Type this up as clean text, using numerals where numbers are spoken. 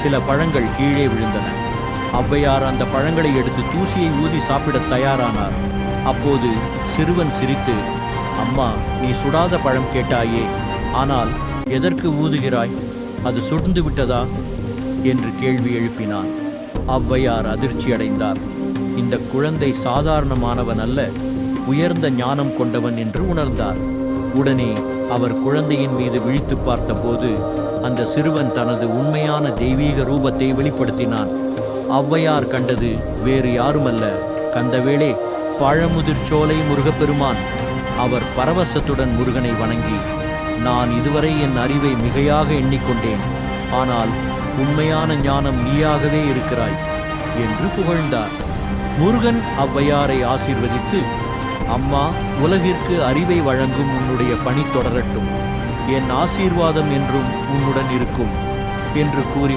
சில பழங்கள் கீழே விழுந்தன. ஔவையார் அந்த பழங்களை எடுத்து தூசியை ஊதி சாப்பிடத் தயாரானார். அப்போது சிறுவன் சிரித்து, அம்மா, நீ சுடாத பழம் கேட்டாயே, ஆனால் எதற்கு ஊதுகிறாய்? அது சுடுந்து விட்டதா என்று கேள்வி எழுப்பினான். ஔவையார் அதிர்ச்சி அடைந்தார். இந்த குழந்தை சாதாரணமானவன் அல்ல, உயர்ந்த ஞானம் கொண்டவன் என்று உணர்ந்தார். உடனே அவர் குழந்தையின் மீது விழித்து பார்த்தபோது அந்த சிறுவன் தனது உண்மையான தெய்வீக ரூபத்தை வெளிப்படுத்தினான். ஔவையார் கண்டது வேறு யாருமல்ல, கந்தவேளே, பழமுதிர்ச்சோலை முருகப்பெருமான். அவர் பரவசத்துடன் முருகனை வணங்கி, நான் இதுவரை என் அறிவை மிகையாக எண்ணிக்கொண்டேன், ஆனால் உண்மையான ஞானம் நீயாகவே இருக்கிறாய் என்று புகழ்ந்தார். முருகன் ஔவையாரை ஆசீர்வதித்து, அம்மா, உலகிற்கு அறிவை வழங்கும் உன்னுடைய பணி தொடரட்டும், என் ஆசீர்வாதம் என்றும் உன்னுடன் இருக்கும் என்று கூறி